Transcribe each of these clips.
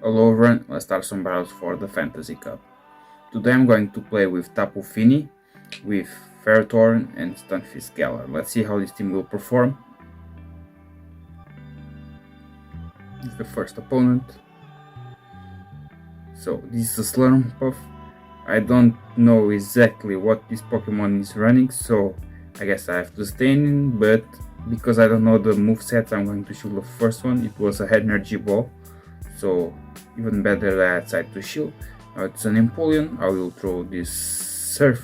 Hello everyone, let's start some battles for the Fantasy Cup. Today I'm going to play with Tapu Fini, with Ferrothorn and Stunfisk Galar. Let's see how this team will perform. This is the first opponent. So this is a Slurmpuff. I don't know exactly what this Pokemon is running, so I guess I have to stay in, but because I don't know the movesets, I'm going to shoot the first one. It was a energy ball, so even better that I decide to shield. Now it's an Empoleon. I will throw this Surf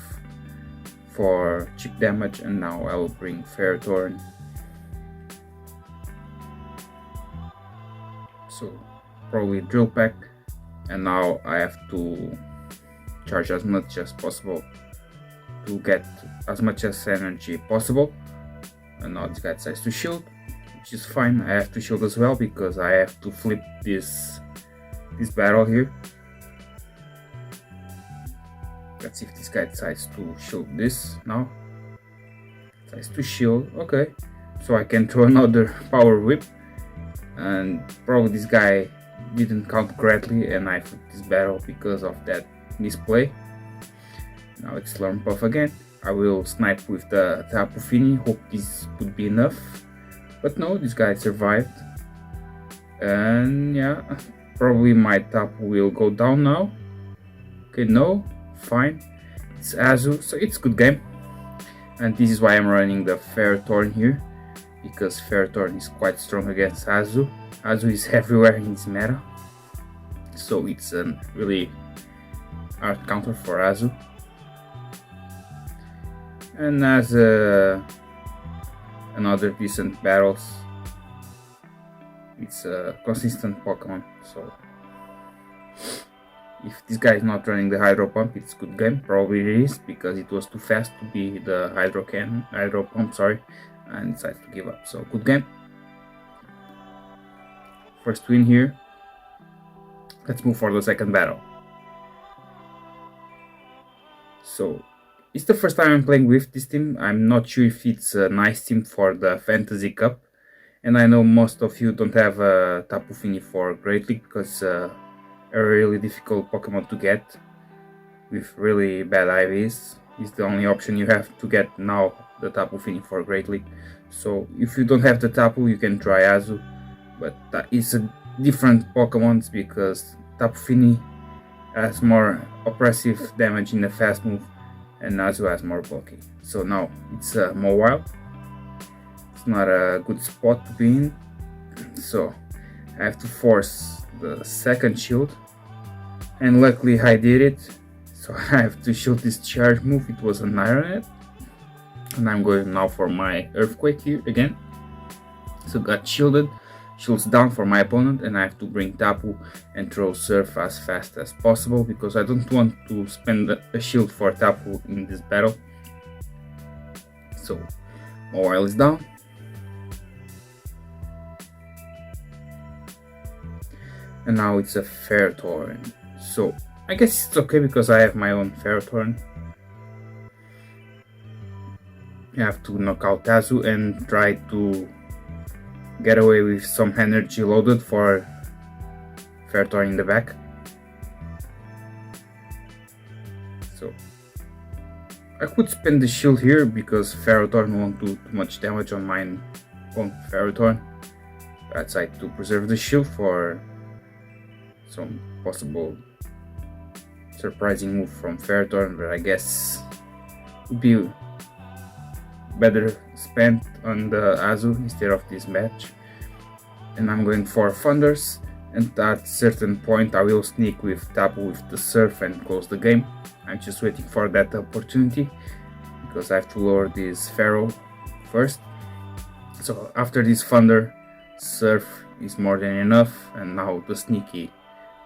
for cheap damage, and now I will bring Ferrothorn. So probably Drill Peck, and now I have to charge as much as possible to get as much as energy possible. And now this guy decides to shield, which is fine. I have to shield as well because I have to flip this battle here. Let's see if this guy decides to shield this now. Decides to shield, okay. So I can throw another power whip, and probably this guy didn't count correctly and I flipped this battle because of that misplay. Now it's Slurmpuff again. I will snipe with the Tapu Fini, hope this would be enough. But no, this guy survived. And yeah, probably my Tapu will go down now. Okay, no, fine. It's Azu, so it's good game. And this is why I'm running the Ferrothorn here, because Ferrothorn is quite strong against Azu. Azu is everywhere in this meta, so it's a really hard counter for Azu. And as another decent battles, it's a consistent Pokemon, so if this guy is not running the Hydro Pump, it's good game. Probably it is, because it was too fast to be the Hydro Pump, and decided to give up. So good game. First win here. Let's move for the second battle. So it's the first time I'm playing with this team. I'm not sure if it's a nice team for the Fantasy Cup, and I know most of you don't have a Tapu Fini for Great League because it's a really difficult Pokemon to get with really bad IVs. It's the only option you have to get now, the Tapu Fini for Great League. So if you don't have the Tapu, you can try Azu, but it's a different Pokemon because Tapu Fini has more oppressive damage in the fast move, and Azu has more bulky. So now it's mobile. It's not a good spot to be in, so I have to force the second shield, and luckily I did it. So I have to shield this charge move. It was an Ironet, and I'm going now for my Earthquake here again. So got shielded. Shields down for my opponent, and I have to bring Tapu and throw Surf as fast as possible because I don't want to spend a shield for Tapu in this battle. So Mobile is down. And now it's a Ferrothorn. So I guess it's okay because I have my own Ferrothorn. I have to knock out Azu and try to get away with some energy loaded for Ferrothorn in the back. So I could spend the shield here because Ferrothorn won't do too much damage on my own Ferrothorn. I decided to preserve the shield for some possible surprising move from Ferrothorn, but I guess would be better spent on the Azu instead of this match. And I'm going for Thunders, and at a certain point I will sneak with Tapu with the Surf and close the game. I'm just waiting for that opportunity because I have to lower this Ferro first. So after this Thunder, Surf is more than enough, and now the sneaky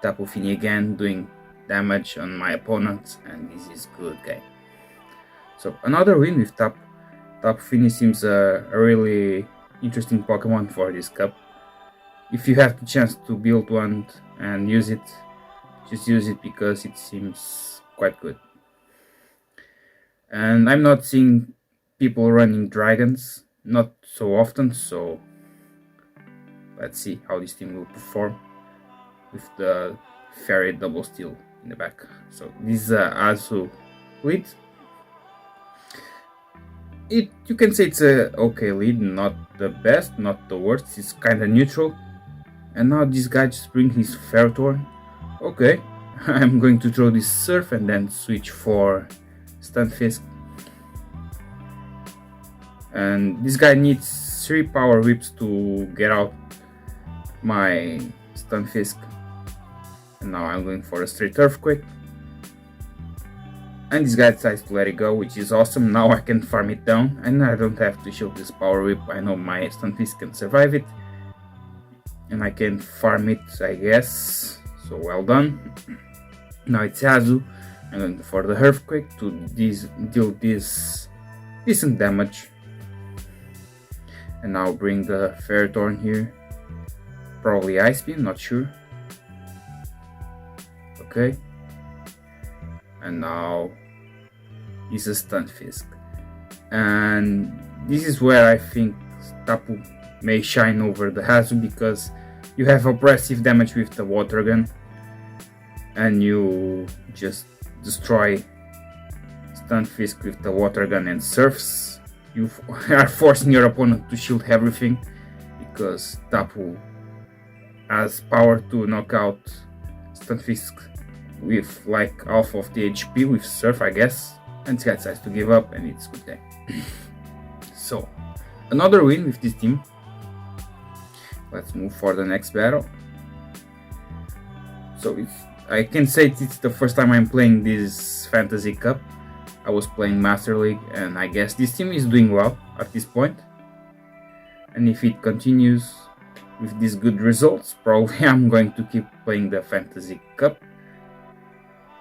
Tapu Fini again doing damage on my opponents, and this is good game. So another win with Tapu Fini seems a really interesting Pokemon for this cup. If you have the chance to build one and use it, just use it because it seems quite good. And I'm not seeing people running dragons, not so often, so let's see how this team will perform with the fairy double steel in the back. So this is Azu lead. You can say it's a okay lead, not the best, not the worst. It's kind of neutral. And now this guy just brings his Ferrothorn. Okay, I'm going to throw this Surf and then switch for Stunfisk. And this guy needs 3 power whips to get out my Stunfisk. And now I'm going for a straight Earthquake. And this guy decides to let it go, which is awesome. Now I can farm it down and I don't have to shield this power whip. I know my Stunfisk can survive it. And I can farm it, I guess. So well done. Now it's Azu. I'm going for the Earthquake to deal this decent damage. And now bring the Ferrothorn here. Probably Ice Beam, not sure. Okay. And now is a Stunfisk. And this is where I think Tapu may shine over the Azu, because you have oppressive damage with the water gun and you just destroy Stunfisk with the water gun and surfs. You are forcing your opponent to shield everything, because Tapu has power to knock out Stunfisk with like half of the HP with Surf, I guess, and this guy decides to give up, and it's good game. So another win with this team. Let's move for the next battle. So I can say it's the first time I'm playing this Fantasy Cup. I was playing Master League, and I guess this team is doing well at this point. And if it continues with these good results, probably I'm going to keep playing the Fantasy Cup.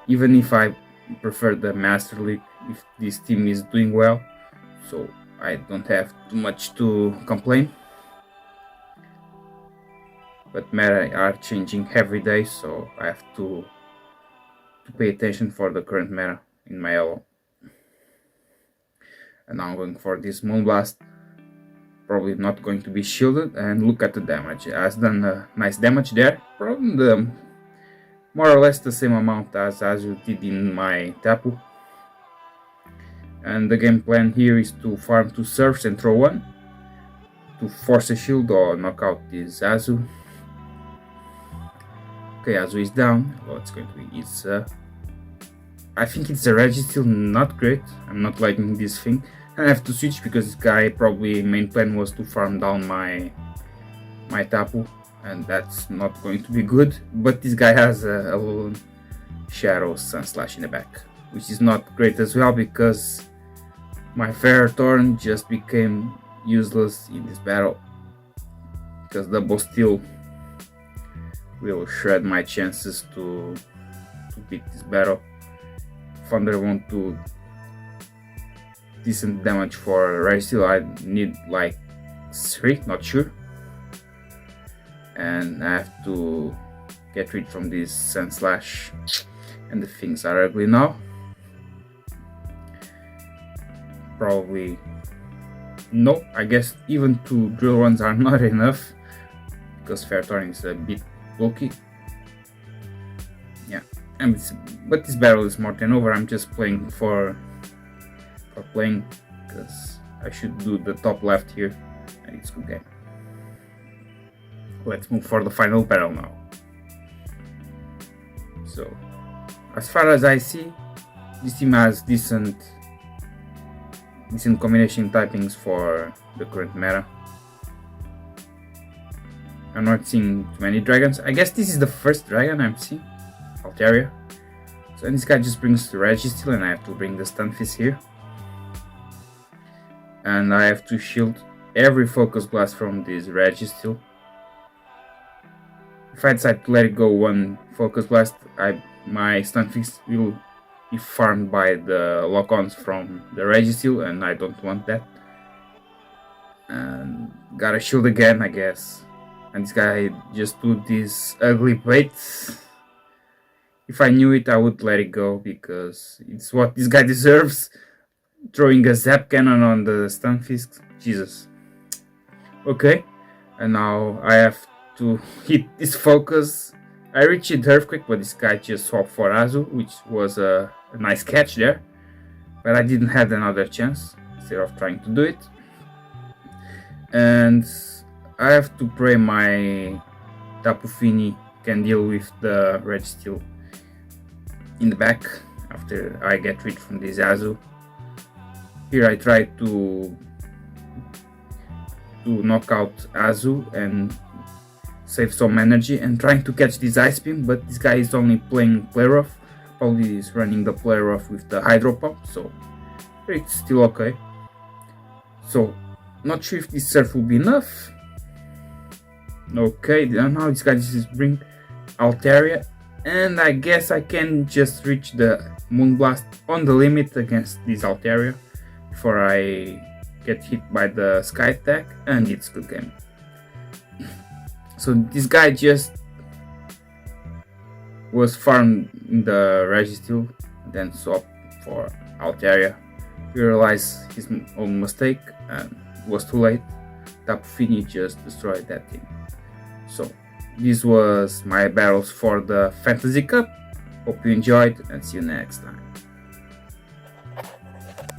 Even if I prefer the Master League, if this team is doing well, so I don't have too much to complain. But meta are changing every day, so I have to pay attention for the current meta in my elo. And now I'm going for this Moonblast. Probably not going to be shielded, and look at the damage. It has done a nice damage there. Probably more or less the same amount as you did in my Tapu. And the game plan here is to farm 2 Surfs and throw 1 to force a shield or knock out this Azu. Okay, Azu is down. What's going to be? I think it's a Registeel, not great. I'm not liking this thing. I have to switch because this guy probably main plan was to farm down my Tapu, and that's not going to be good. But this guy has a little Shadow Sunslash in the back, which is not great as well, because my Ferrothorn just became useless in this battle, because Double Steel will shred my chances to beat this battle. Thunder won't do decent damage for Registeel. I need like 3, not sure. And I have to get rid from this Sunslash, and the things are ugly now. Probably no, I guess even 2 drill runs are not enough, because Ferrothorn is a bit bulky. Yeah, but this battle is more than over. I'm just playing for playing, because I should do the top left here, and it's a good game. Let's move for the final battle now. So, as far as I see, this team has decent combination typings for the current meta. I'm not seeing too many dragons. I guess this is the first dragon I'm seeing, Altaria. So this guy just brings the Registeel, and I have to bring the Stunfisk here. And I have to shield every Focus Blast from this Registeel. If I decide to let it go 1 Focus Blast, my Stunfisk will be farmed by the lock-ons from the Registeel, and I don't want that. And gotta shield again, I guess. And this guy just do this ugly bait. If I knew it, I would let it go, because it's what this guy deserves. Throwing a Zap Cannon on the Stunfisk. Jesus. Okay. And now I have to hit this focus. I reached Earthquake, but this guy just swapped for Azu, which was a nice catch there. But I didn't have another chance instead of trying to do it. And I have to pray my Tapu Fini can deal with the Registeel in the back after I get rid from this Azu. Here I try to knock out Azu and save some energy and trying to catch this Ice Beam, but this guy is only playing Play Rough. Probably is running the Play Rough with the Hydro Pump, so it's still okay. So not sure if this Surf will be enough. Okay, now this guy just bring Altaria, and I guess I can just reach the Moonblast on the limit against this Altaria before I get hit by the Sky Attack, and it's good game. So this guy just was farmed in the Registeel, then swapped for Altaria. He realized his own mistake and it was too late. Tapu Fini just destroyed that team. So this was my battles for the Fantasy Cup. Hope you enjoyed and see you next time.